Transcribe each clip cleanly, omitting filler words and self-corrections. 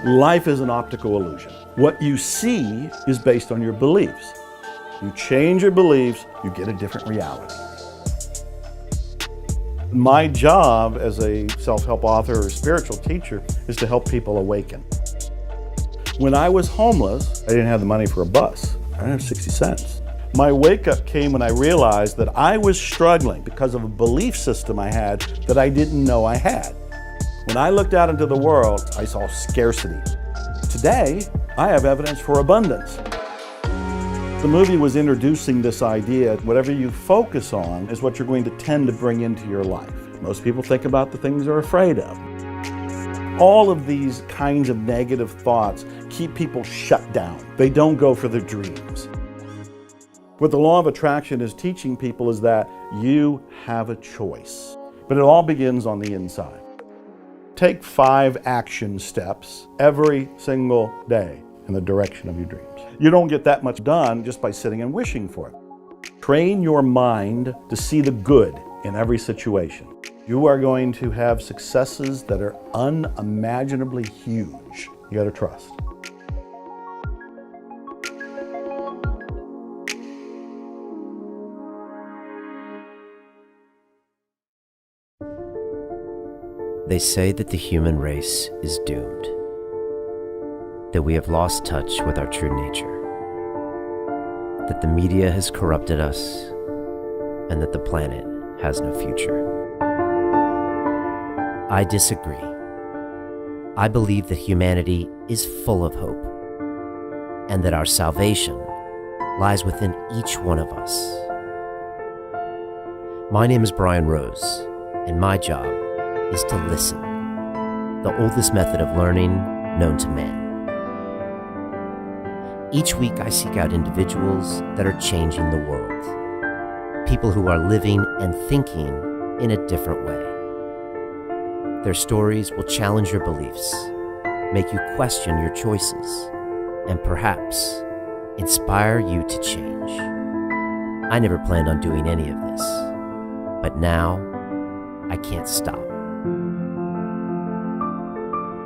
Life is an optical illusion. What you see is based on your beliefs. You change your beliefs, you get a different reality. My job as a self-help author or spiritual teacher is to help people awaken. When I was homeless, I didn't have the money for a bus. I didn't have 60 cents. My wake-up came when I realized that I was struggling because of a belief system I had that I didn't know I had. When I looked out into the world, I saw scarcity. Today, I have evidence for abundance. The movie was introducing this idea, whatever you focus on is what you're going to tend to bring into your life. Most people think about the things they're afraid of. All of these kinds of negative thoughts keep people shut down. They don't go for their dreams. What the law of attraction is teaching people is that you have a choice, but it all begins on the inside. Take 5 action steps every single day in the direction of your dreams. You don't get that much done just by sitting and wishing for it. Train your mind to see the good in every situation. You are going to have successes that are unimaginably huge. You got to trust. They say that the human race is doomed, that we have lost touch with our true nature, that the media has corrupted us, and that the planet has no future. I disagree. I believe that humanity is full of hope, and that our salvation lies within each one of us. My name is Brian Rose, and my job is to listen, the oldest method of learning known to man. Each week I seek out individuals that are changing the world, people who are living and thinking in a different way. Their stories will challenge your beliefs, make you question your choices, and perhaps inspire you to change. I never planned on doing any of this, but now I can't stop.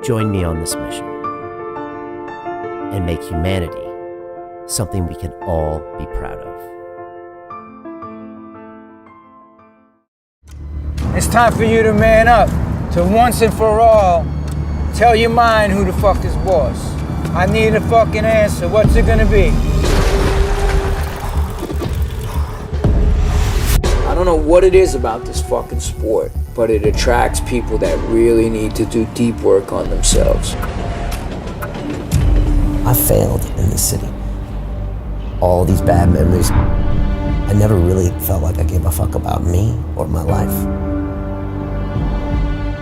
Join me on this mission and make humanity something we can all be proud of. It's time for you to man up, to once and for all tell your mind who the fuck is boss. I need a fucking answer. What's it gonna be? I don't know what it is about this fucking sport, but it attracts people that really need to do deep work on themselves. I failed in this city. All these bad memories. I never really felt like I gave a fuck about me or my life.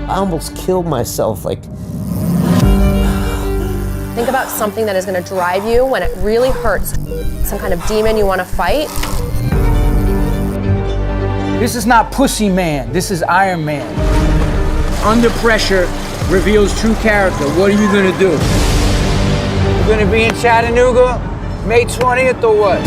I almost killed myself, Think about something that is going to drive you when it really hurts. Some kind of demon you want to fight. This is not Pussy Man, this is Iron Man. Under pressure reveals true character. What are you gonna do? You're gonna be in Chattanooga, May 20th or what?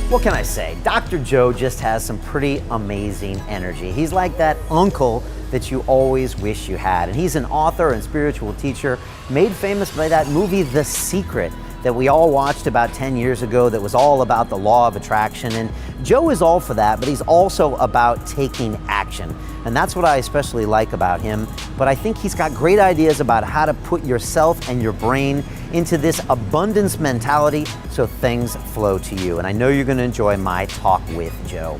What can I say? Dr. Joe just has some pretty amazing energy. He's like that uncle that you always wish you had. And he's an author and spiritual teacher made famous by that movie, The Secret, that we all watched about 10 years ago that was all about the law of attraction. And Joe is all for that, but he's also about taking action. And that's what I especially like about him. But I think he's got great ideas about how to put yourself and your brain into this abundance mentality so things flow to you. And I know you're gonna enjoy my talk with Joe.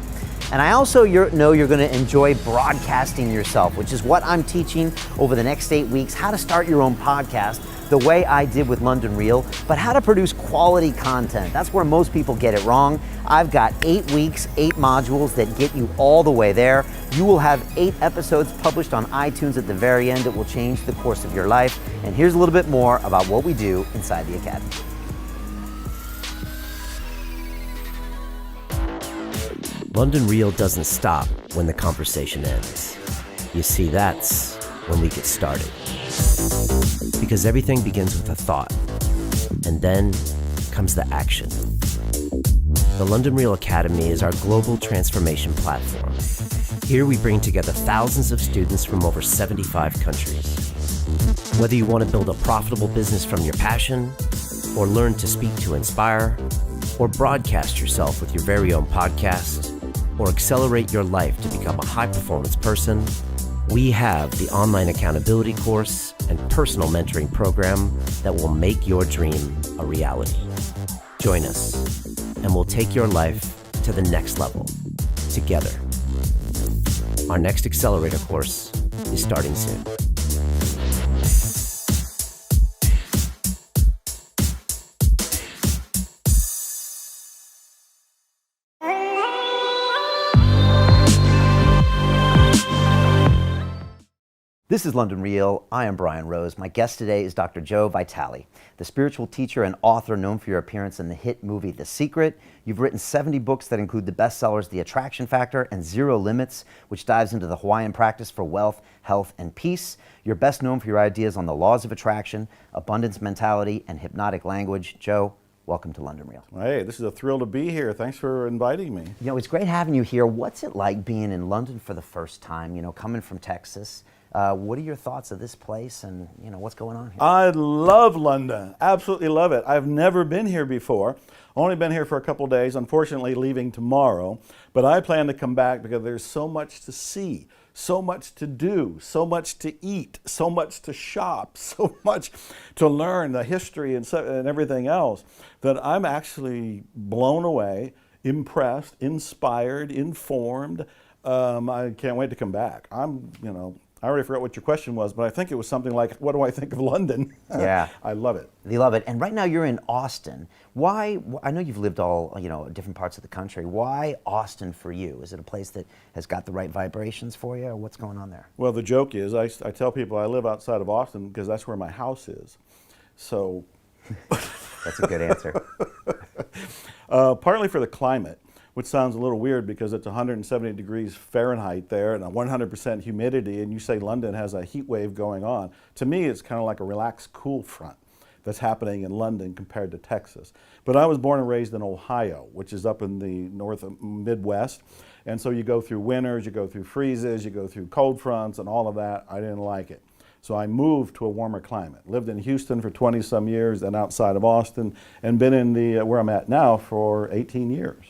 And I also know you're gonna enjoy broadcasting yourself, which is what I'm teaching over the next 8 weeks, how to start your own podcast the way I did with London Real, but how to produce quality content. That's where most people get it wrong. I've got 8 weeks, 8 modules that get you all the way there. You will have 8 episodes published on iTunes at the very end that will change the course of your life. And here's a little bit more about what we do inside the Academy. London Real doesn't stop when the conversation ends. You see, that's when we get started. Because everything begins with a thought, and then comes the action. The London Real Academy is our global transformation platform. Here we bring together thousands of students from over 75 countries. Whether you want to build a profitable business from your passion, or learn to speak to inspire, or broadcast yourself with your very own podcast, or accelerate your life to become a high-performance person, we have the online accountability course and personal mentoring program that will make your dream a reality. Join us, and we'll take your life to the next level together. Our next accelerator course is starting soon. This is London Real. I am Brian Rose. My guest today is Dr. Joe Vitale, the spiritual teacher and author known for your appearance in the hit movie The Secret. You've written 70 books that include the bestsellers The Attraction Factor and Zero Limits, which dives into the Hawaiian practice for wealth, health, and peace. You're best known for your ideas on the laws of attraction, abundance mentality, and hypnotic language. Joe, welcome to London Real. Hey, this is a thrill to be here. Thanks for inviting me. You know, it's great having you here. What's it like being in London for the first time, you know, coming from Texas? What are your thoughts of this place and, you know, what's going on here? I love London. Absolutely love it. I've never been here before. Only been here for a couple days, unfortunately leaving tomorrow. But I plan to come back because there's so much to see, so much to do, so much to eat, so much to shop, so much to learn, the history and everything else, that I'm actually blown away, impressed, inspired, informed. I can't wait to come back. I already forgot what your question was, but I think it was something like, what do I think of London? Yeah. I love it. You love it. And right now you're in Austin. Why, I know you've lived all, different parts of the country. Why Austin for you? Is it a place that has got the right vibrations for you, or what's going on there? Well, the joke is, I tell people I live outside of Austin because that's where my house is. So. That's a good answer. Partly for the climate, which sounds a little weird because it's 170 degrees Fahrenheit there and a 100% humidity, and you say London has a heat wave going on. To me, it's kind of like a relaxed cool front that's happening in London compared to Texas. But I was born and raised in Ohio, which is up in the Midwest. And so you go through winters, you go through freezes, you go through cold fronts and all of that. I didn't like it. So I moved to a warmer climate. Lived in Houston for 20 some years and outside of Austin, and been in where I'm at now for 18 years.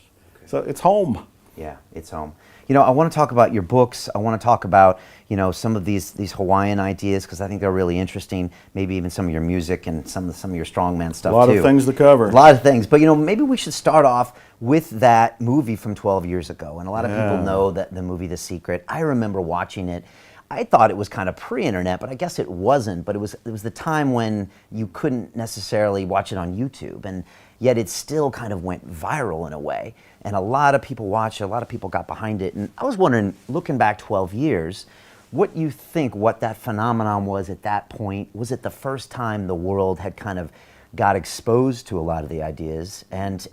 So it's home. Yeah, it's home. You know, I want to talk about your books. I want to talk about, some of these Hawaiian ideas, because I think they're really interesting. Maybe even some of your music and some of your strongman stuff too. A lot of things to cover. A lot of things. But, maybe we should start off with that movie from 12 years ago. And a lot of people know that the movie The Secret. I remember watching it. I thought it was kind of pre-internet, but I guess it wasn't. But it was the time when you couldn't necessarily watch it on YouTube, and yet it still kind of went viral in a way. And a lot of people watched it, a lot of people got behind it. And I was wondering, looking back 12 years, what you think what that phenomenon was at that point. Was it the first time the world had kind of got exposed to a lot of the ideas? And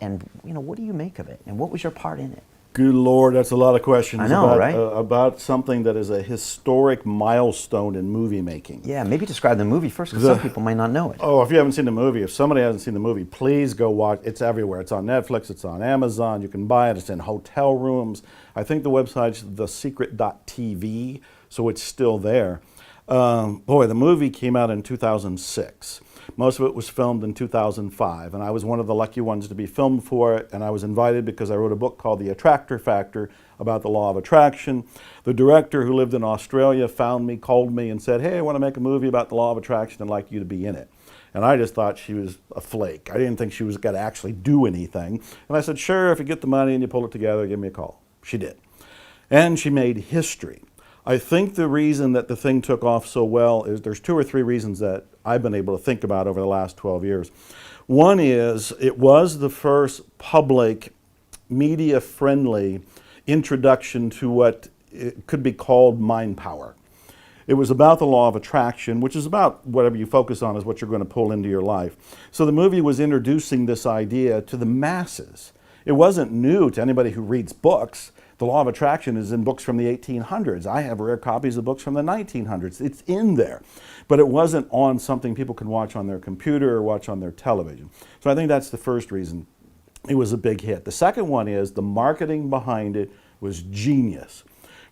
what do you make of it? And what was your part in it? Good Lord, that's a lot of questions. I know, right? About something that is a historic milestone in movie making. Yeah, maybe describe the movie first, because some people might not know it. Oh, if you haven't seen the movie, if somebody hasn't seen the movie, please go watch. It's everywhere. It's on Netflix, it's on Amazon, you can buy it, it's in hotel rooms. I think the website's thesecret.tv, so it's still there. The movie came out in 2006. Most of it was filmed in 2005, and I was one of the lucky ones to be filmed for it, and I was invited because I wrote a book called The Attractor Factor about the law of attraction. The director, who lived in Australia, found me, called me, and said, hey, I want to make a movie about the law of attraction. I'd like you to be in it. And I just thought she was a flake. I didn't think she was going to actually do anything. And I said, sure, if you get the money and you pull it together, give me a call. She did. And she made history. I think the reason that the thing took off so well is there's 2 or 3 reasons that I've been able to think about over the last 12 years. One is it was the first public, media-friendly introduction to what could be called mind power. It was about the law of attraction, which is about whatever you focus on is what you're going to pull into your life. So the movie was introducing this idea to the masses. It wasn't new to anybody who reads books. The law of attraction is in books from the 1800s. I have rare copies of books from the 1900s. It's in there. But it wasn't on something people can watch on their computer or watch on their television. So I think that's the first reason it was a big hit. The second one is the marketing behind it was genius.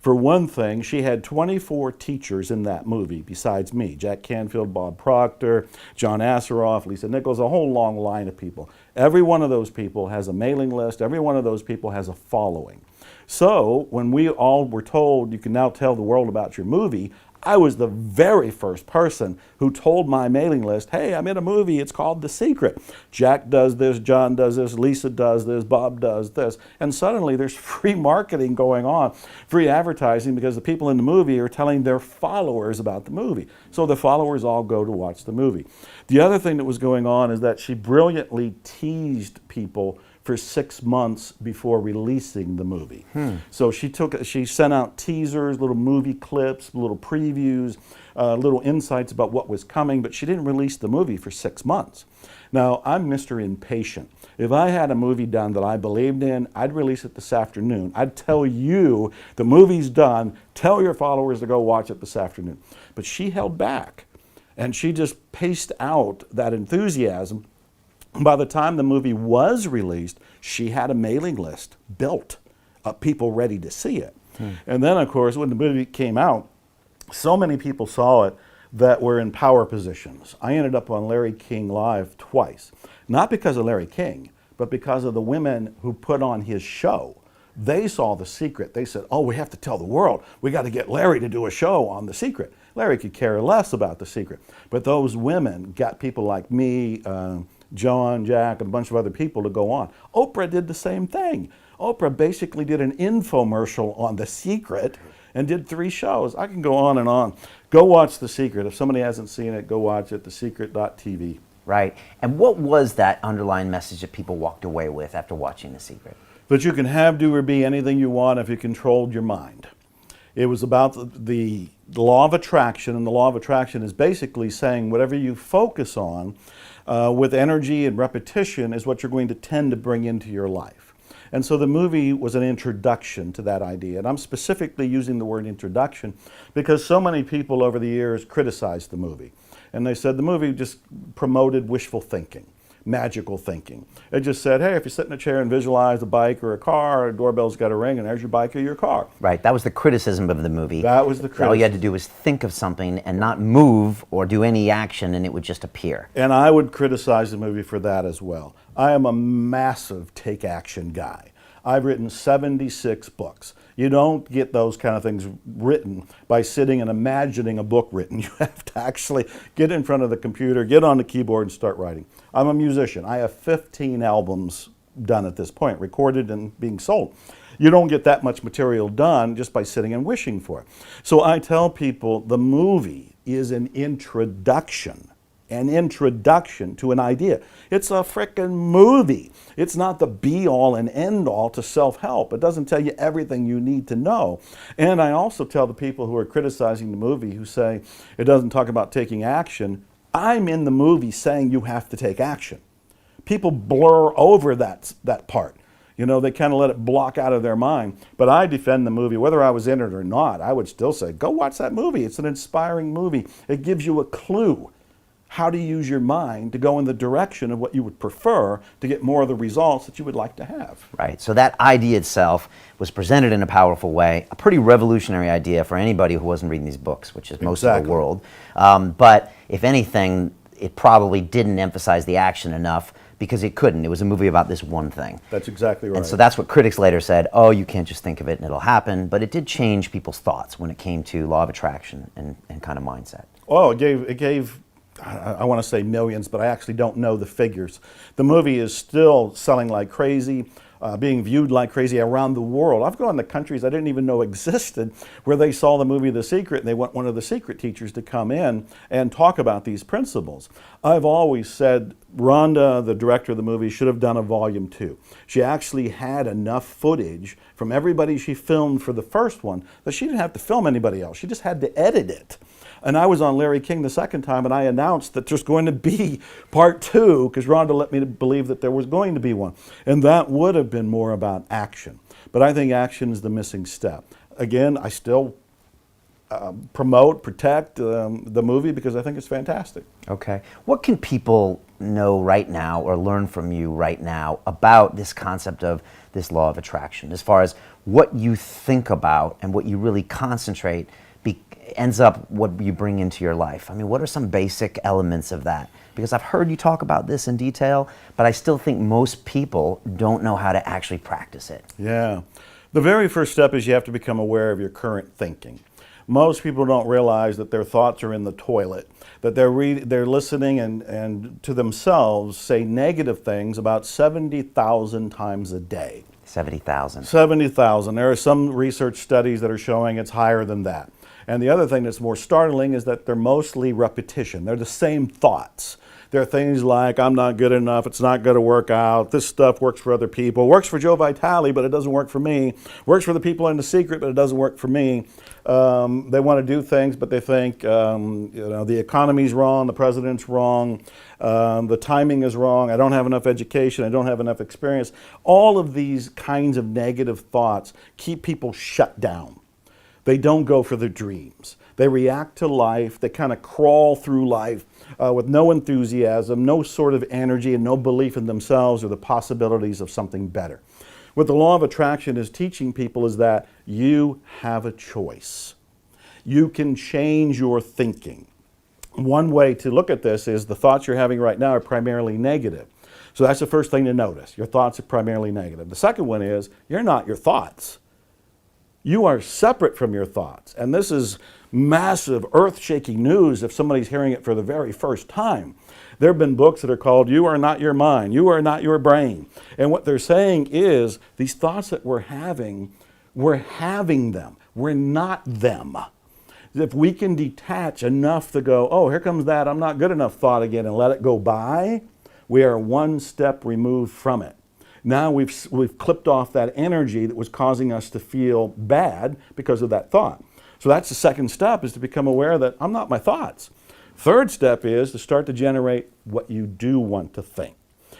For one thing, she had 24 teachers in that movie besides me. Jack Canfield, Bob Proctor, John Asseroff, Lisa Nichols, a whole long line of people. Every one of those people has a mailing list. Every one of those people has a following. So when we all were told, you can now tell the world about your movie, I was the very first person who told my mailing list, hey, I'm in a movie, it's called The Secret. Jack does this, John does this, Lisa does this, Bob does this. And suddenly there's free marketing going on, free advertising, because the people in the movie are telling their followers about the movie. So the followers all go to watch the movie. The other thing that was going on is that she brilliantly teased people for 6 months before releasing the movie. So she sent out teasers, little movie clips, little previews, little insights about what was coming, but she didn't release the movie for 6 months. Now, I'm Mr. Impatient. If I had a movie done that I believed in, I'd release it this afternoon. I'd tell you, the movie's done, tell your followers to go watch it this afternoon. But she held back, and she just paced out that enthusiasm. By the time the movie was released, she had a mailing list built of people ready to see it. And then, of course, when the movie came out, so many people saw it that were in power positions. I ended up on Larry King Live twice, not because of Larry King, but because of the women who put on his show. They saw The Secret. They said, oh, we have to tell the world. We got to get Larry to do a show on The Secret. Larry could care less about The Secret. But those women got people like me, John, Jack, and a bunch of other people to go on. Oprah did the same thing. Oprah basically did an infomercial on The Secret and did 3 shows. I can go on and on. Go watch The Secret. If somebody hasn't seen it, go watch it, thesecret.tv. Right. And what was that underlying message that people walked away with after watching The Secret? That you can have, do, or be anything you want if you controlled your mind. It was about the law of attraction, and the law of attraction is basically saying whatever you focus on with energy and repetition is what you're going to tend to bring into your life. And so the movie was an introduction to that idea. And I'm specifically using the word introduction because so many people over the years criticized the movie. And they said the movie just promoted wishful thinking, magical thinking. It just said, hey, if you sit in a chair and visualize a bike or a car, a doorbell's got to ring, and there's your bike or your car. Right, that was the criticism of the movie. That was the criticism. All you had to do was think of something and not move or do any action, and it would just appear. And I would criticize the movie for that as well. I am a massive take action guy. I've written 76 books. You don't get those kind of things written by sitting and imagining a book written. You have to actually get in front of the computer, get on the keyboard, and start writing. I'm a musician. I have 15 albums done at this point, recorded and being sold. You don't get that much material done just by sitting and wishing for it. So I tell people the movie is an introduction to an idea. It's a frickin' movie. It's not the be-all and end-all to self-help. It doesn't tell you everything you need to know. And I also tell the people who are criticizing the movie, who say it doesn't talk about taking action, I'm in the movie saying you have to take action. People blur over that part. You know, they kind of let it block out of their mind. But I defend the movie, whether I was in it or not. I would still say, go watch that movie. It's an inspiring movie. It gives you a clue how to use your mind to go in the direction of what you would prefer to get more of the results that you would like to have. Right, so that idea itself was presented in a powerful way, a pretty revolutionary idea for anybody who wasn't reading these books, which is most of the world. But if anything, it probably didn't emphasize the action enough because it couldn't. It was a movie about this one thing. That's exactly right. And so that's what critics later said, oh, you can't just think of it and it'll happen. But it did change people's thoughts when it came to law of attraction and kind of mindset. Oh, it gave I want to say millions, but I actually don't know the figures. The movie is still selling like crazy, being viewed like crazy around the world. I've gone to countries I didn't even know existed where they saw the movie The Secret and they want one of the Secret teachers to come in and talk about these principles. I've always said Rhonda, the director of the movie, should have done a volume 2. She actually had enough footage from everybody she filmed for the first one that she didn't have to film anybody else. She just had to edit it. And I was on Larry King the second time, and I announced that there's going to be part 2, because Rhonda let me believe that there was going to be one. And that would have been more about action. But I think action is the missing step. Again, I still protect the movie because I think it's fantastic. Okay. What can people know right now or learn from you right now about this concept of this law of attraction, as far as what you think about and what you really concentrate ends up what you bring into your life? I mean, what are some basic elements of that? Because I've heard you talk about this in detail, but I still think most people don't know how to actually practice it. Yeah. The very first step is you have to become aware of your current thinking. Most people don't realize that their thoughts are in the toilet, that they're listening and to themselves say negative things about 70,000 times a day. 70,000. 70,000. There are some research studies that are showing it's higher than that. And the other thing that's more startling is that they're mostly repetition. They're the same thoughts. There are things like, I'm not good enough, it's not going to work out, this stuff works for other people, works for Joe Vitale, but it doesn't work for me, works for the people in the secret, but it doesn't work for me. They want to do things, but they think the economy's wrong, the president's wrong, the timing is wrong, I don't have enough education, I don't have enough experience. All of these kinds of negative thoughts keep people shut down. They don't go for their dreams. They react to life. They kind of crawl through life with no enthusiasm, no sort of energy, and no belief in themselves or the possibilities of something better. What the law of attraction is teaching people is that you have a choice. You can change your thinking. One way to look at this is the thoughts you're having right now are primarily negative. So that's the first thing to notice. Your thoughts are primarily negative. The second one is you're not your thoughts. You are separate from your thoughts. And this is massive, earth-shaking news if somebody's hearing it for the very first time. There have been books that are called, You Are Not Your Mind, You Are Not Your Brain. And what they're saying is, these thoughts that we're having them. We're not them. If we can detach enough to go, oh, here comes that I'm not good enough thought again, and let it go by, we are one step removed from it. Now we've clipped off that energy that was causing us to feel bad because of that thought. So that's the second step, is to become aware that I'm not my thoughts. Third step is to start to generate what you do want to think.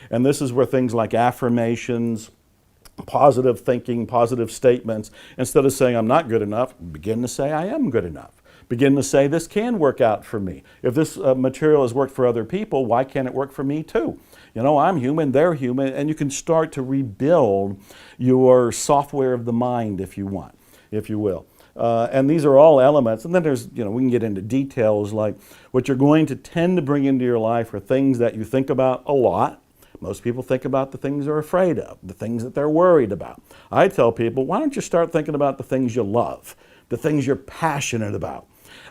And this is where things like affirmations, positive thinking, positive statements, instead of saying I'm not good enough, begin to say I am good enough. Begin to say this can work out for me. If this material has worked for other people, why can't it work for me too? You know, I'm human, they're human, and you can start to rebuild your software of the mind, if you want, if you will. And these are all elements. And then there's, we can get into details like what you're going to tend to bring into your life are things that you think about a lot. Most people think about the things they're afraid of, the things that they're worried about. I tell people, why don't you start thinking about the things you love, the things you're passionate about.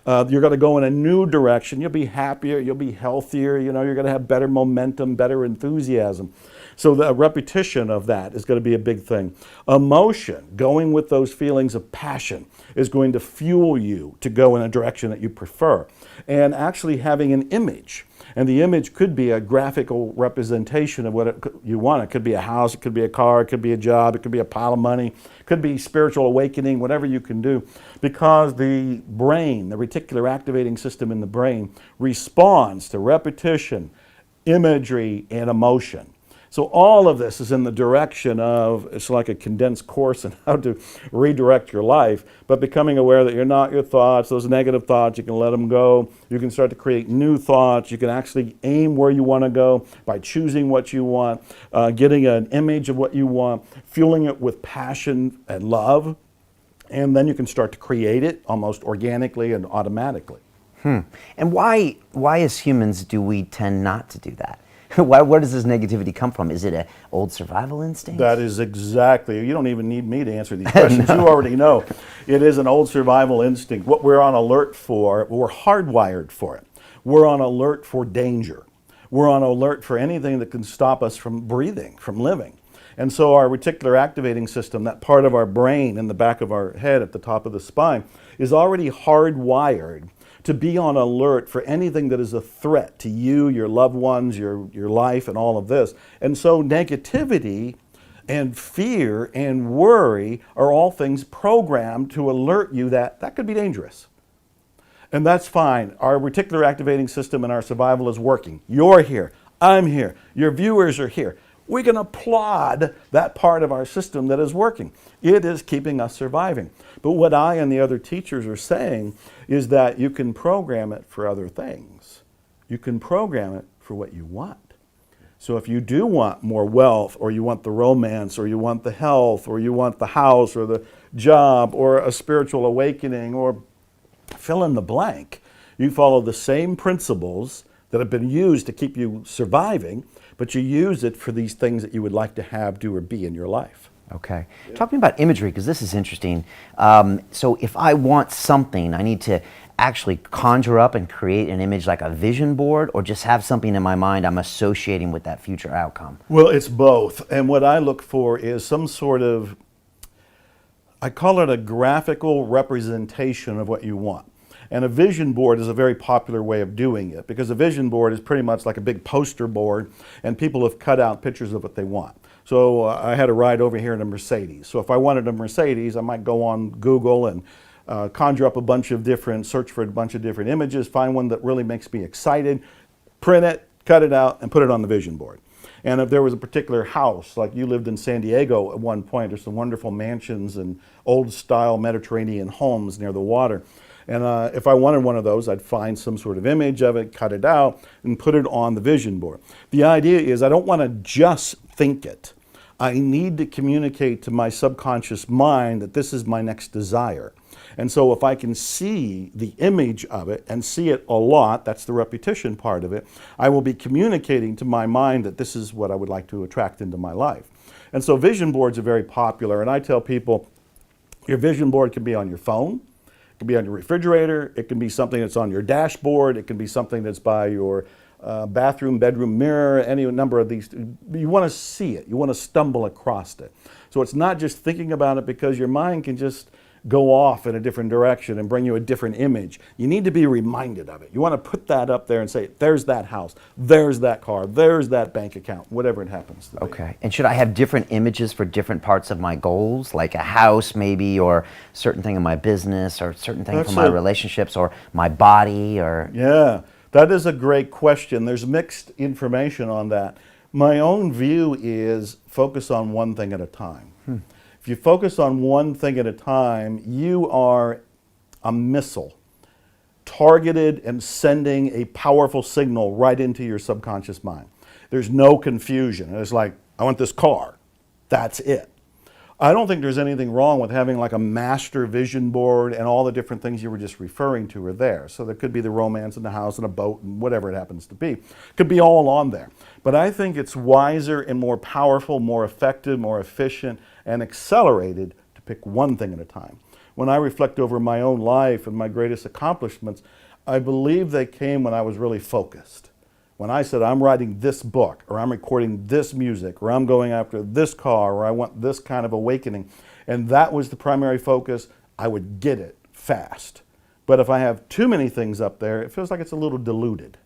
You're going to go in a new direction. You'll be happier. You'll be healthier. You're going to have better momentum, better enthusiasm. So the repetition of that is going to be a big thing. Emotion, going with those feelings of passion, is going to fuel you to go in a direction that you prefer. And actually having an image. And the image could be a graphical representation of what you want. It could be a house, it could be a car, it could be a job, it could be a pile of money, it could be spiritual awakening, whatever you can do. Because the brain, the reticular activating system in the brain, responds to repetition, imagery, and emotion. So all of this is in the direction of, it's like a condensed course on how to redirect your life, but becoming aware that you're not your thoughts, those negative thoughts, you can let them go. You can start to create new thoughts. You can actually aim where you want to go by choosing what you want, getting an image of what you want, fueling it with passion and love, and then you can start to create it almost organically and automatically. And why as humans do we tend not to do that? Where does this negativity come from? Is it an old survival instinct? That is exactly. You don't even need me to answer these questions. No. You already know. It is an old survival instinct. What we're on alert for, we're hardwired for it. We're on alert for danger. We're on alert for anything that can stop us from breathing, from living. And so our reticular activating system, that part of our brain in the back of our head at the top of the spine, is already hardwired to be on alert for anything that is a threat to you, your loved ones, your life, and all of this. And so negativity and fear and worry are all things programmed to alert you that that could be dangerous. And that's fine. Our reticular activating system and our survival is working. You're here. I'm here. Your viewers are here. We can applaud that part of our system that is working. It is keeping us surviving. But what I and the other teachers are saying is that you can program it for other things. You can program it for what you want. So if you do want more wealth, or you want the romance, or you want the health, or you want the house, or the job, or a spiritual awakening, or fill in the blank, you follow the same principles that have been used to keep you surviving, but you use it for these things that you would like to have, do, or be in your life. Okay. Talk to me about imagery, because this is interesting. So if I want something, I need to actually conjure up and create an image like a vision board, or just have something in my mind I'm associating with that future outcome? Well, it's both. And what I look for is some sort of, I call it a graphical representation of what you want. And a vision board is a very popular way of doing it, because a vision board is pretty much like a big poster board, and people have cut out pictures of what they want. So I had a ride over here in a Mercedes. So if I wanted a Mercedes, I might go on Google and conjure up a bunch of different, search for a bunch of different images, find one that really makes me excited, print it, cut it out, and put it on the vision board. And if there was a particular house, like you lived in San Diego at one point, there's some wonderful mansions and old-style Mediterranean homes near the water. And if I wanted one of those, I'd find some sort of image of it, cut it out, and put it on the vision board. The idea is I don't want to just think it. I need to communicate to my subconscious mind that this is my next desire. And so if I can see the image of it and see it a lot, that's the repetition part of it, I will be communicating to my mind that this is what I would like to attract into my life. And so vision boards are very popular, and I tell people your vision board can be on your phone, it can be on your refrigerator, it can be something that's on your dashboard, it can be something that's by your bathroom, bedroom mirror, any number of these. You want to see it, you want to stumble across it. So it's not just thinking about it, because your mind can just go off in a different direction and bring you a different image. You need to be reminded of it. You want to put that up there and say, there's that house, there's that car, there's that bank account, whatever it happens to be. Okay. And should I have different images for different parts of my goals, like a house maybe, or certain thing in my business, or certain thing for my relationships, or my body, or? Yeah, that is a great question. There's mixed information on that. My own view is focus on one thing at a time. If you focus on one thing at a time, you are a missile targeted and sending a powerful signal right into your subconscious mind. There's no confusion. It's like, I want this car. That's it. I don't think there's anything wrong with having like a master vision board, and all the different things you were just referring to are there. So there could be the romance in the house and a boat and whatever it happens to be. It could be all on there. But I think it's wiser and more powerful, more effective, more efficient, and accelerated to pick one thing at a time. When I reflect over my own life and my greatest accomplishments, I believe they came when I was really focused. When I said, I'm writing this book, or I'm recording this music, or I'm going after this car, or I want this kind of awakening, and that was the primary focus, I would get it fast. But if I have too many things up there, it feels like it's a little diluted.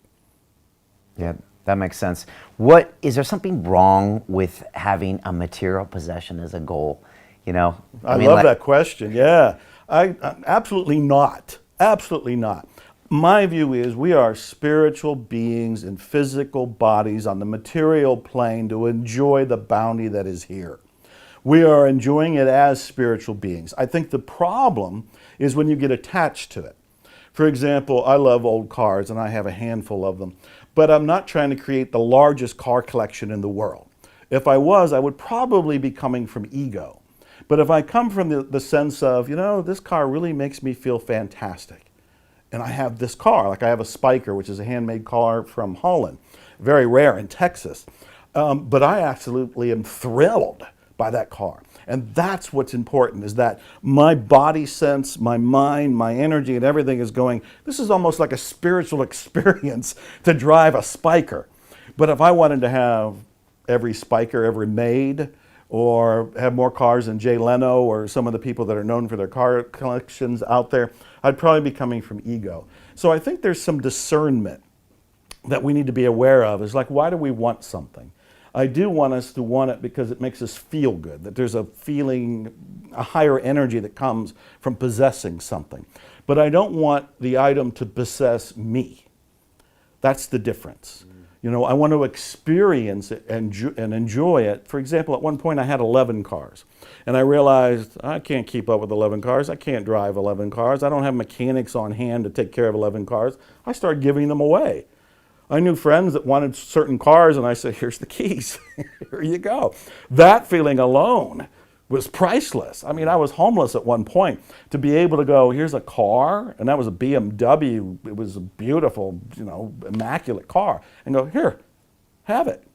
Yeah, that makes sense. Is there something wrong with having a material possession as a goal? You know, I mean, love that question. Yeah, I absolutely not. Absolutely not. My view is we are spiritual beings in physical bodies on the material plane to enjoy the bounty that is here. We are enjoying it as spiritual beings. I think the problem is when you get attached to it. For example, I love old cars, and I have a handful of them, but I'm not trying to create the largest car collection in the world. If I was, I would probably be coming from ego. But if I come from the sense of, you know, this car really makes me feel fantastic, and I have this car, like I have a Spiker, which is a handmade car from Holland, very rare in Texas. But I absolutely am thrilled by that car. And that's what's important, is that my body sense, my mind, my energy, and everything is going, this is almost like a spiritual experience to drive a Spiker. But if I wanted to have every Spiker ever made, or have more cars than Jay Leno or some of the people that are known for their car collections out there, I'd probably be coming from ego. So I think there's some discernment that we need to be aware of. Is like, why do we want something? I do want us to want it because it makes us feel good, that there's a feeling, a higher energy that comes from possessing something. But I don't want the item to possess me. That's the difference. You know, I want to experience it and enjoy it. For example, at one point I had 11 cars. And I realized I can't keep up with 11 cars. I can't drive 11 cars. I don't have mechanics on hand to take care of 11 cars. I started giving them away. I knew friends that wanted certain cars, and I said, here's the keys. Here you go. That feeling alone was priceless. I mean, I was homeless at one point. To be able to go, here's a car, and that was a BMW. It was a beautiful, immaculate car. And go, here, have it.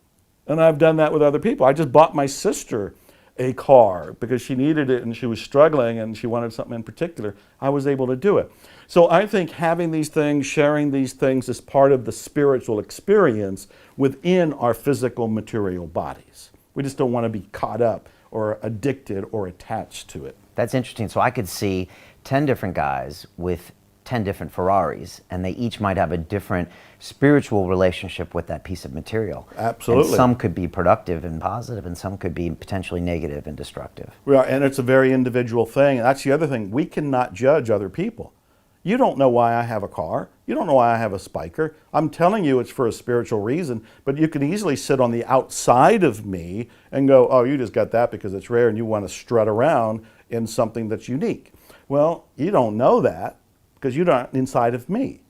And I've done that with other people. I just bought my sister a car because she needed it and she was struggling and she wanted something in particular. I was able to do it. So I think having these things, sharing these things is part of the spiritual experience within our physical material bodies. We just don't want to be caught up or addicted or attached to it. That's interesting. So I could see 10 different guys with 10 different Ferraris, and they each might have a different spiritual relationship with that piece of material. Absolutely. And some could be productive and positive, and some could be potentially negative and destructive. Well, and it's a very individual thing. And that's the other thing. We cannot judge other people. You don't know why I have a car. You don't know why I have a spiker. I'm telling you it's for a spiritual reason, but you can easily sit on the outside of me and go, oh, you just got that because it's rare and you want to strut around in something that's unique. Well, you don't know that because you're not inside of me.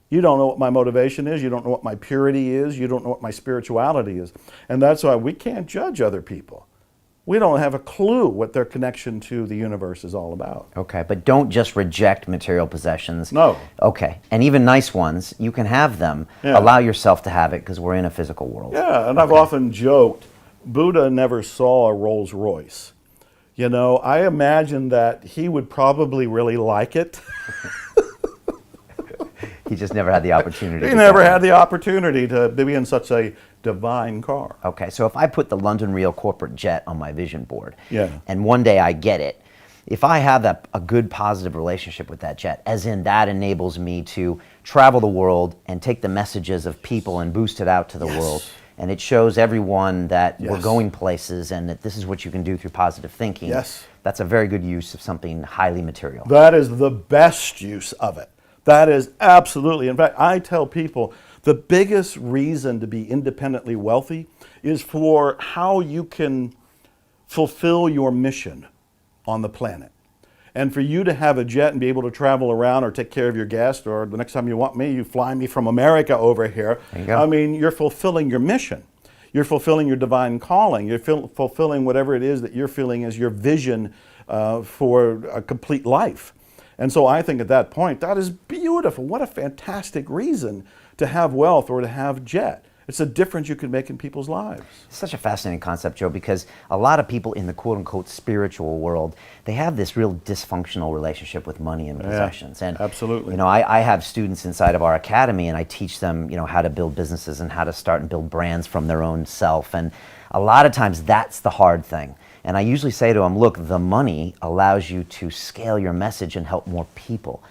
You don't know what my motivation is. You don't know what my purity is. You don't know what my spirituality is. And that's why we can't judge other people. We don't have a clue what their connection to the universe is all about. Okay, but don't just reject material possessions. No. Okay, and even nice ones, you can have them. Yeah. Allow yourself to have it because we're in a physical world. Yeah, and I've often joked, Buddha never saw a Rolls Royce. I imagine that he would probably really like it. He just never had the opportunity. He never had the opportunity to be in such a divine car. Okay, so if I put the London Real corporate jet on my vision board, Yeah. and one day I get it, if I have a good positive relationship with that jet, as in that enables me to travel the world and take the messages of people and boost it out to the world, and it shows everyone that we're going places and that this is what you can do through positive thinking. Yes. That's a very good use of something highly material. That is the best use of it. That is absolutely. In fact, I tell people the biggest reason to be independently wealthy is for how you can fulfill your mission on the planet. And for you to have a jet and be able to travel around or take care of your guests, or the next time you want me, you fly me from America over here. There you go. I mean, you're fulfilling your mission. You're fulfilling your divine calling. You're fulfilling whatever it is that you're feeling is your vision for a complete life. And so I think at that point, that is beautiful. What a fantastic reason to have wealth or to have jet. It's a difference you can make in people's lives. It's such a fascinating concept, Joe, because a lot of people in the quote-unquote spiritual world, they have this real dysfunctional relationship with money and possessions. And absolutely. I have students inside of our academy, and I teach them, how to build businesses and how to start and build brands from their own self. And a lot of times that's the hard thing. And I usually say to them, look, the money allows you to scale your message and help more people.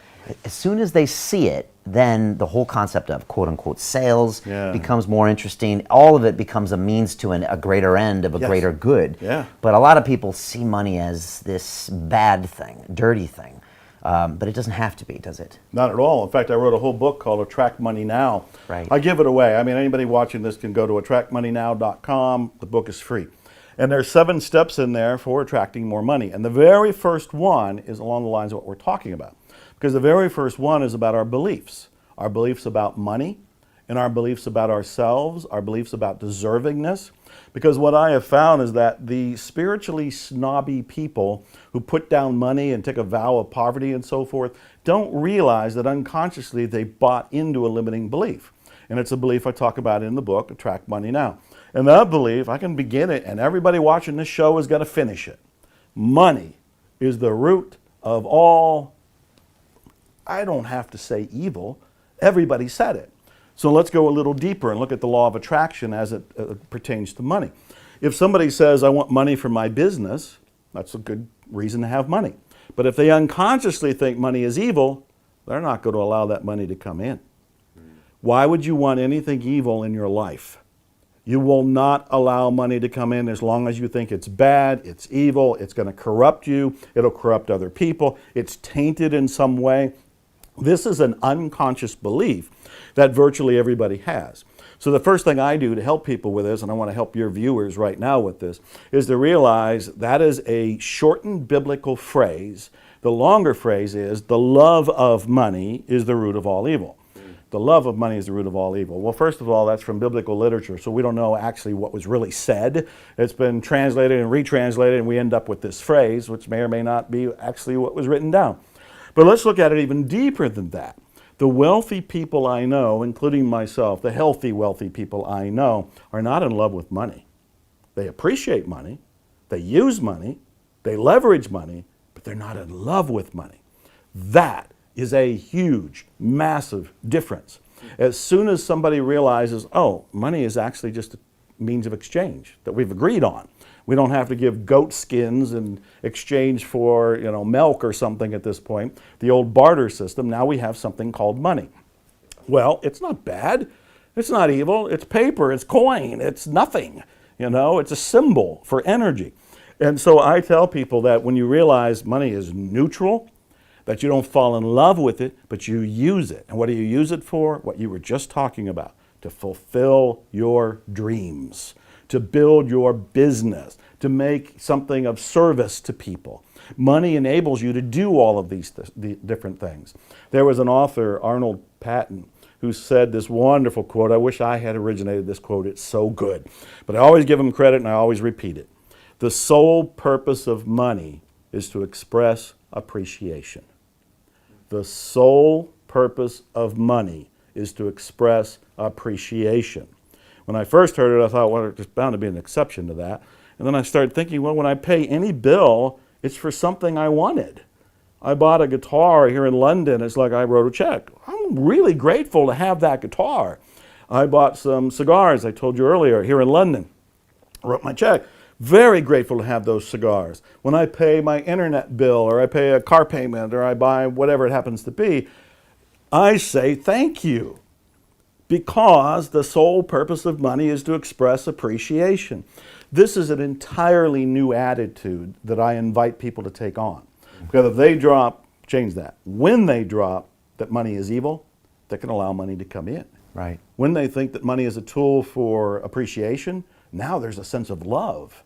As soon as they see it, then the whole concept of quote-unquote sales becomes more interesting. All of it becomes a means to a greater end of a greater good. Yeah. But a lot of people see money as this bad thing, dirty thing. But it doesn't have to be, does it? Not at all. In fact, I wrote a whole book called Attract Money Now. Right. I give it away. I mean, anybody watching this can go to attractmoneynow.com. The book is free. And there's 7 steps in there for attracting more money. And the very first one is along the lines of what we're talking about. Because the very first one is about our beliefs about money, and our beliefs about ourselves, our beliefs about deservingness. Because what I have found is that the spiritually snobby people who put down money and take a vow of poverty and so forth don't realize that unconsciously they bought into a limiting belief. And it's a belief I talk about in the book, Attract Money Now. And that belief, I can begin it, and everybody watching this show is going to finish it. Money is the root of all, I don't have to say evil, everybody said it. So let's go a little deeper and look at the law of attraction as it pertains to money. If somebody says, I want money for my business, that's a good reason to have money. But if they unconsciously think money is evil, they're not going to allow that money to come in. Why would you want anything evil in your life? You will not allow money to come in as long as you think it's bad, it's evil, it's going to corrupt you, it'll corrupt other people, it's tainted in some way. This is an unconscious belief that virtually everybody has. So the first thing I do to help people with this, and I want to help your viewers right now with this, is to realize that is a shortened biblical phrase. The longer phrase is, the love of money is the root of all evil. The love of money is the root of all evil. Well, first of all, that's from biblical literature, so we don't know actually what was really said. It's been translated and retranslated, and we end up with this phrase, which may or may not be actually what was written down. But let's look at it even deeper than that. The wealthy people I know, including myself, the healthy, wealthy people I know, are not in love with money. They appreciate money, they use money, they leverage money, but they're not in love with money. That is a huge, massive difference. As soon as somebody realizes, oh, money is actually just a means of exchange that we've agreed on. We don't have to give goat skins in exchange for, milk or something at this point. The old barter system, now we have something called money. Well, it's not bad. It's not evil. It's paper. It's coin. It's nothing. It's a symbol for energy. And so I tell people that when you realize money is neutral, that you don't fall in love with it, but you use it. And what do you use it for? What you were just talking about, to fulfill your dreams, to build your business, to make something of service to people. Money enables you to do all of these different things. There was an author, Arnold Patton, who said this wonderful quote. I wish I had originated this quote. It's so good. But I always give him credit and I always repeat it. The sole purpose of money is to express appreciation. The sole purpose of money is to express appreciation. When I first heard it, I thought, well, there's bound to be an exception to that. And then I started thinking, well, when I pay any bill, it's for something I wanted. I bought a guitar here in London. It's like I wrote a check. I'm really grateful to have that guitar. I bought some cigars, I told you earlier, here in London. I wrote my check. Very grateful to have those cigars. When I pay my internet bill, or I pay a car payment, or I buy whatever it happens to be, I say thank you. Because the sole purpose of money is to express appreciation. This is an entirely new attitude that I invite people to take on. Because if they drop, change that. When they drop that money is evil, they can allow money to come in. Right. When they think that money is a tool for appreciation, now there's a sense of love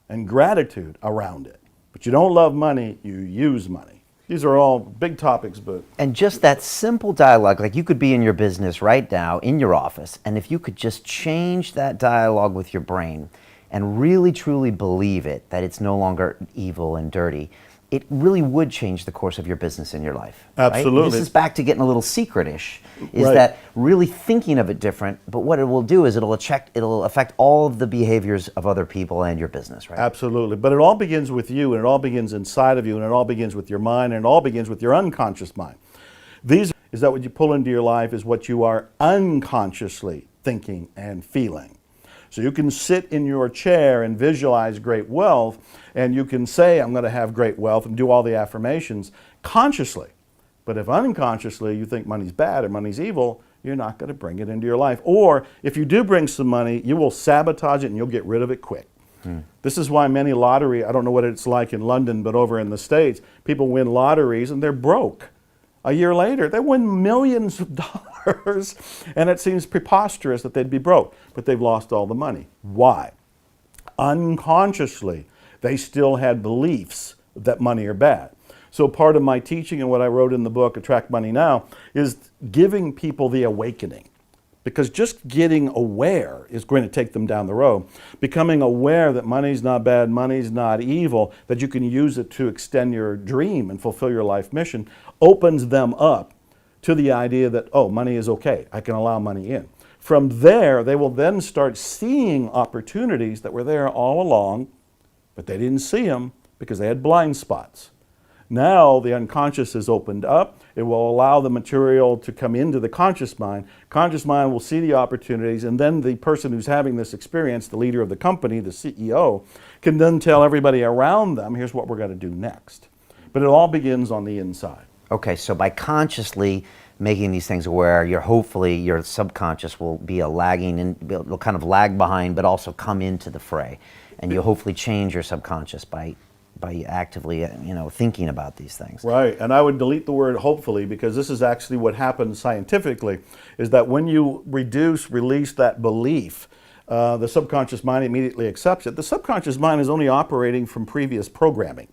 and gratitude around it. But you don't love money, you use money. These are all big topics, but... And just that simple dialogue, like you could be in your business right now, in your office, and if you could just change that dialogue with your brain and really truly believe it, that it's no longer evil and dirty, it really would change the course of your business in your life. Absolutely. Right? This is back to getting a little secret-ish, is Right. that really thinking of it different, but what it will do is it'll affect all of the behaviors of other people and your business, right? Absolutely. But it all begins with you, and it all begins inside of you, and it all begins with your mind, and it all begins with your unconscious mind. Is that what you pull into your life is what you are unconsciously thinking and feeling. So you can sit in your chair and visualize great wealth, and you can say, I'm going to have great wealth, and do all the affirmations consciously. But if unconsciously you think money's bad or money's evil, you're not going to bring it into your life. Or if you do bring some money, you will sabotage it and you'll get rid of it quick. This is why many lottery, I don't know what it's like in London, but over in the States, people win lotteries and they're broke. A year later, they win millions of dollars, and it seems preposterous that they'd be broke, but they've lost all the money. Why? Unconsciously, they still had beliefs that money are bad. So part of my teaching and what I wrote in the book, Attract Money Now, is giving people the awakening. Because just getting aware is going to take them down the road. Becoming aware that money's not bad, money's not evil, that you can use it to extend your dream and fulfill your life mission, opens them up to the idea that, oh, money is okay. I can allow money in. From there, they will then start seeing opportunities that were there all along, but they didn't see them because they had blind spots. Now the unconscious is opened up. It will allow the material to come into the conscious mind. Conscious mind will see the opportunities, and then the person who's having this experience, the leader of the company, the CEO, can then tell everybody around them, here's what we're going to do next. But it all begins on the inside. Okay, so by consciously making these things aware, hopefully your subconscious will be will kind of lag behind, but also come into the fray. And you'll hopefully change your subconscious by actively, thinking about these things. Right, and I would delete the word hopefully, because this is actually what happens scientifically, is that when you release that belief, the subconscious mind immediately accepts it. The subconscious mind is only operating from previous programming.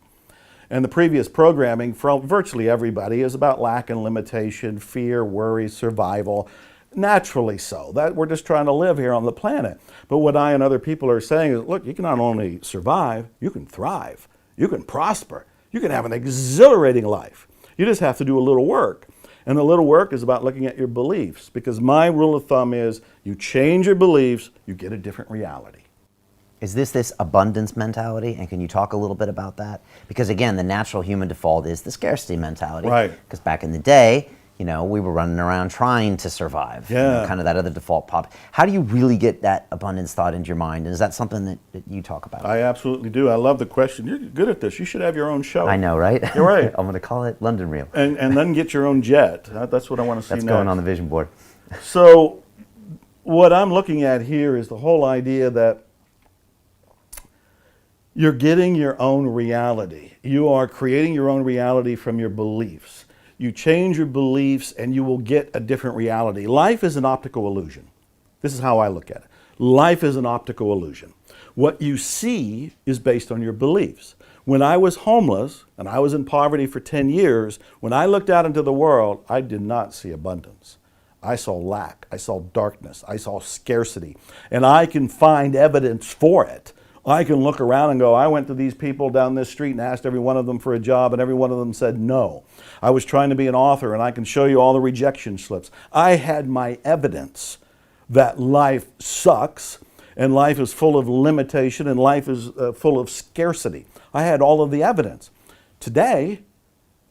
And the previous programming from virtually everybody is about lack and limitation, fear, worry, survival. Naturally so. That we're just trying to live here on the planet. But what I and other people are saying is, look, you can not only survive, you can thrive. You can prosper. You can have an exhilarating life. You just have to do a little work. And the little work is about looking at your beliefs, because my rule of thumb is you change your beliefs, you get a different reality. Is this abundance mentality? And can you talk a little bit about that? Because again, the natural human default is the scarcity mentality. Right. Because back in the day, you know, we were running around trying to survive. Yeah. You know, kind of that other default pop. How do you really get that abundance thought into your mind? And is that something that you talk about? I absolutely do. I love the question. You're good at this. You should have your own show. I know, right? You're right. I'm going to call it London Reel. And then get your own jet. That's what I want to see That's next. going on the vision board. So what I'm looking at here is the whole idea that you're getting your own reality. You are creating your own reality from your beliefs. You change your beliefs and you will get a different reality. Life is an optical illusion. This is how I look at it. Life is an optical illusion. What you see is based on your beliefs. When I was homeless and I was in poverty for 10 years, when I looked out into the world, I did not see abundance. I saw lack, I saw darkness, I saw scarcity, and I can find evidence for it. I can look around and go, I went to these people down this street and asked every one of them for a job, and every one of them said no. I was trying to be an author, and I can show you all the rejection slips. I had my evidence that life sucks, and life is full of limitation, and life is full of scarcity. I had all of the evidence. Today,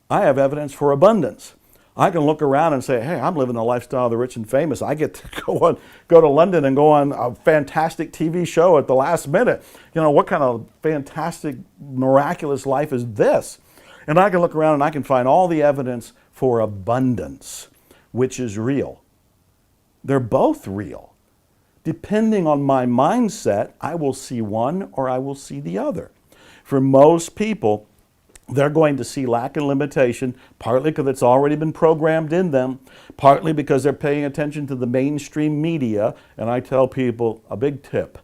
I have evidence for abundance. I can look around and say, hey, I'm living the lifestyle of the rich and famous. I get to go to London and go on a fantastic TV show at the last minute. You know, what kind of fantastic, miraculous life is this? And I can look around and I can find all the evidence for abundance, which is real. They're both real. Depending on my mindset, I will see one or I will see the other. For most people, they're going to see lack and limitation, partly because it's already been programmed in them, partly because they're paying attention to the mainstream media. And I tell people, a big tip,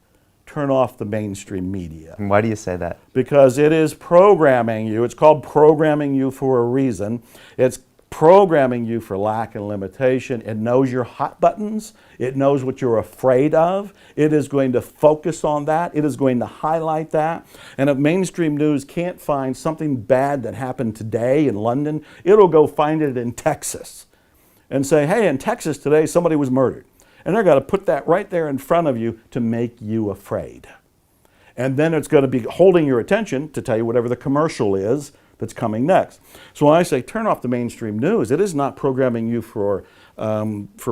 turn off the mainstream media. And why do you say that? Because it is programming you. It's called programming you for a reason. It's programming you for lack and limitation. It knows your hot buttons. It knows what you're afraid of. It is going to focus on that. It is going to highlight that. And if mainstream news can't find something bad that happened today in London, it'll go find it in Texas and say, hey, in Texas today somebody was murdered. And they're going to put that right there in front of you to make you afraid. And then it's going to be holding your attention to tell you whatever the commercial is that's coming next. So when I say turn off the mainstream news, it is not programming you for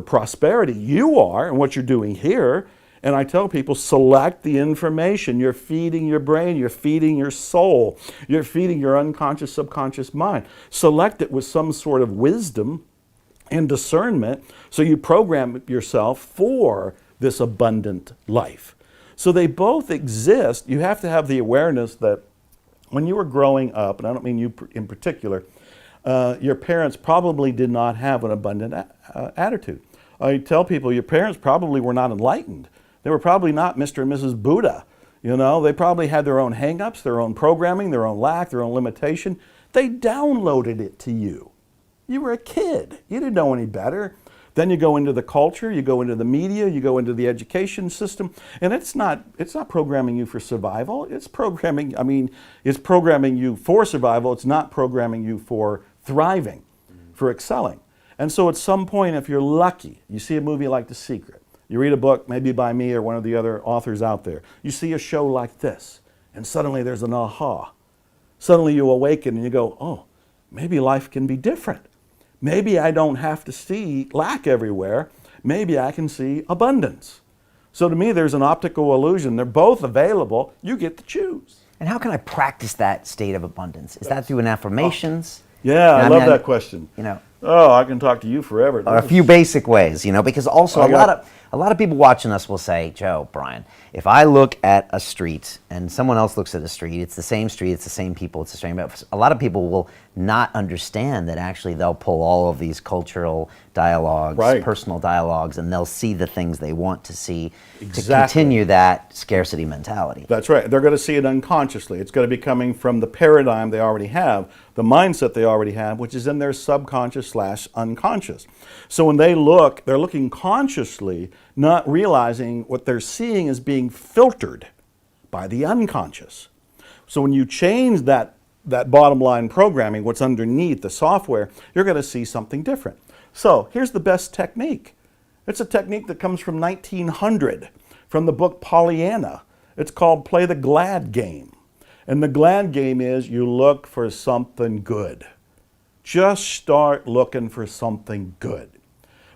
prosperity. You are, and what you're doing here. And I tell people, select the information. You're feeding your brain, you're feeding your soul, you're feeding your unconscious, subconscious mind. Select it with some sort of wisdom and discernment, so you program yourself for this abundant life. So they both exist. You have to have the awareness that when you were growing up, and I don't mean you in particular, your parents probably did not have an abundant attitude. I tell people your parents probably were not enlightened. They were probably not Mr. and Mrs. Buddha. You know, they probably had their own hang-ups, their own programming, their own lack, their own limitation. They downloaded it to you. You were a kid. You didn't know any better. Then you go into the culture, you go into the media, you go into the education system, and it's not programming you for survival. It's programming you for survival. It's not programming you for thriving, for excelling. And so at some point, if you're lucky, you see a movie like The Secret, you read a book maybe by me or one of the other authors out there, you see a show like this, and suddenly there's an aha. Suddenly you awaken and you go, oh, maybe life can be different. Maybe I don't have to see lack everywhere. Maybe I can see abundance. So to me, there's an optical illusion. They're both available. You get to choose. And how can I practice that state of abundance? Is that through an affirmations? Yeah, I love that question. You know, oh, I can talk to you forever. a few basic ways, you know, because also a lot of people watching us will say, Joe, Brian, if I look at a street and someone else looks at a street, it's the same street, it's the same people, it's the same. A lot of people will not understand that actually they'll pull all of these cultural dialogues, Right. personal dialogues, and they'll see the things they want to see to Exactly. continue that scarcity mentality. That's right. They're going to see it unconsciously. It's going to be coming from the paradigm they already have, the mindset they already have, which is in their subconscious/unconscious. So when they look, they're looking consciously, not realizing what they're seeing is being filtered by the unconscious. So when you change that bottom line programming, what's underneath the software, you're going to see something different. So here's the best technique. It's a technique that comes from 1900, from the book Pollyanna. It's called Play the Glad Game. And the glad game is you look for something good. Just start looking for something good.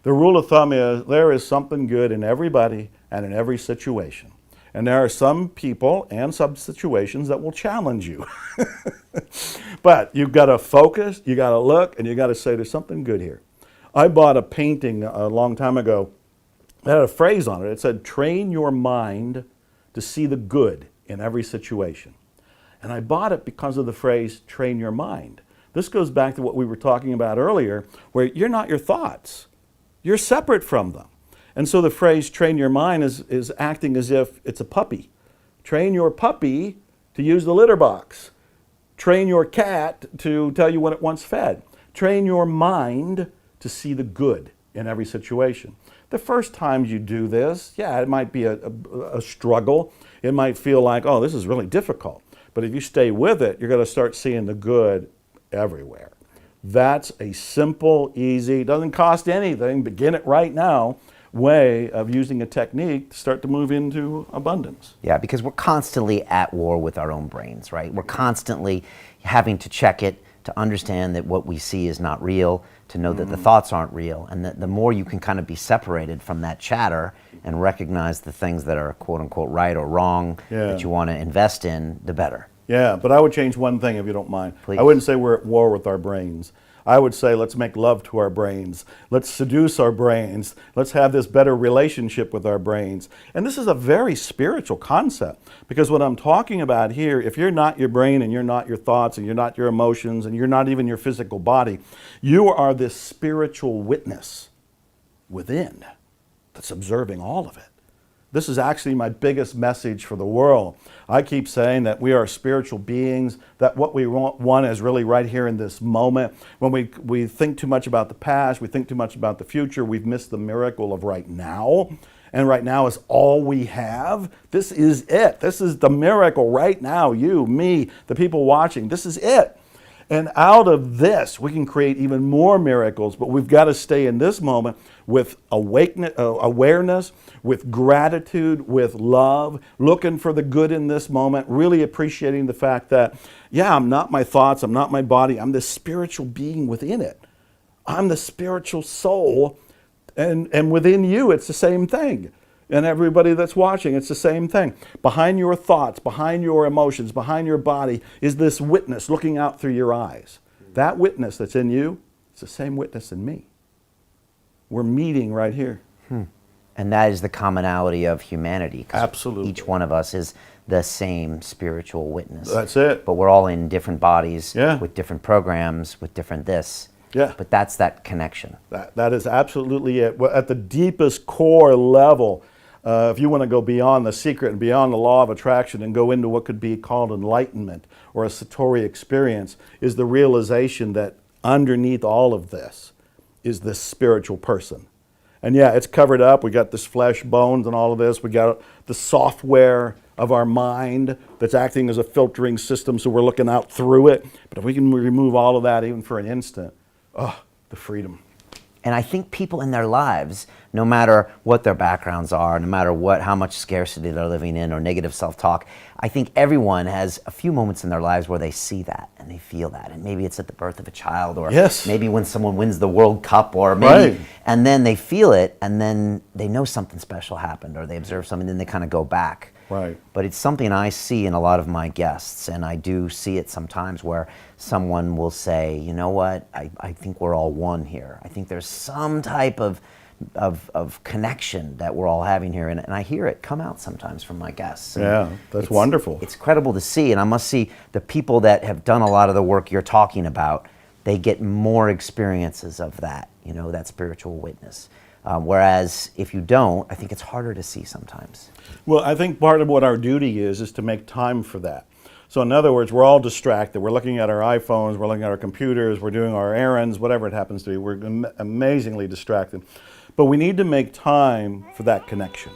The rule of thumb is there is something good in everybody and in every situation. And there are some people and some situations that will challenge you. But you've got to focus, you got to look, and you got to say there's something good here. I bought a painting a long time ago that had a phrase on it. It said, train your mind to see the good in every situation. And I bought it because of the phrase, train your mind. This goes back to what we were talking about earlier, where you're not your thoughts. You're separate from them. And so the phrase, train your mind, is acting as if it's a puppy. Train your puppy to use the litter box. Train your cat to tell you when it wants fed. Train your mind to see the good in every situation. The first times you do this, yeah, it might be a struggle. It might feel like, oh, this is really difficult. But if you stay with it, you're going to start seeing the good everywhere. That's a simple, easy, doesn't cost anything, begin it right now, way of using a technique to start to move into abundance. Yeah, because we're constantly at war with our own brains, right? We're constantly having to check it, to understand that what we see is not real, to know that the thoughts aren't real, and that the more you can kind of be separated from that chatter and recognize the things that are quote unquote right or wrong that you want to invest in, the better. Yeah, but I would change one thing if you don't mind. Please. I wouldn't say we're at war with our brains. I would say let's make love to our brains. Let's seduce our brains. Let's have this better relationship with our brains. And this is a very spiritual concept, because what I'm talking about here, if you're not your brain and you're not your thoughts and you're not your emotions and you're not even your physical body, you are this spiritual witness within that's observing all of it. This is actually my biggest message for the world. I keep saying that we are spiritual beings, that what we want is really right here in this moment. When we think too much about the past, we think too much about the future, we've missed the miracle of right now. And right now is all we have. This is it. This is the miracle right now. You, me, the people watching, this is it. And out of this, we can create even more miracles, but we've got to stay in this moment with awareness, with gratitude, with love, looking for the good in this moment, really appreciating the fact that, yeah, I'm not my thoughts, I'm not my body, I'm the spiritual being within it. I'm the spiritual soul, and within you, it's the same thing. And everybody that's watching, it's the same thing. Behind your thoughts, behind your emotions, behind your body is this witness looking out through your eyes. That witness that's in you, it's the same witness in me. We're meeting right here. And that is the commonality of humanity. 'Cause Absolutely. each one of us is the same spiritual witness. That's it. But we're all in different bodies, Yeah. with different programs, with different this. Yeah. But that's that connection. That is absolutely it. Well, at the deepest core level, if you want to go beyond the secret and beyond the law of attraction and go into what could be called enlightenment or a Satori experience, is the realization that underneath all of this is this spiritual person. And yeah, it's covered up. We got this flesh, bones, and all of this. We got the software of our mind that's acting as a filtering system, so we're looking out through it. But if we can remove all of that even for an instant, the freedom. And I think people in their lives, no matter what their backgrounds are, no matter how much scarcity they're living in or negative self-talk, I think everyone has a few moments in their lives where they see that and they feel that. And maybe it's at the birth of a child, or maybe when someone wins the World Cup, or maybe, and then they feel it, and then they know something special happened, or they observe something, and then they kind of go back. Right. But it's something I see in a lot of my guests, and I do see it sometimes where someone will say, you know what, I think we're all one here. I think there's some type of of connection that we're all having here, and I hear it come out sometimes from my guests. And Yeah, that's wonderful. It's incredible to see, and I must see the people that have done a lot of the work you're talking about, they get more experiences of that, you know, that spiritual witness. Whereas if you don't, I think it's harder to see sometimes. Well, I think part of what our duty is to make time for that. So in other words, we're all distracted. We're looking at our iPhones, we're looking at our computers, we're doing our errands, whatever it happens to be. We're amazingly distracted. But we need to make time for that connection.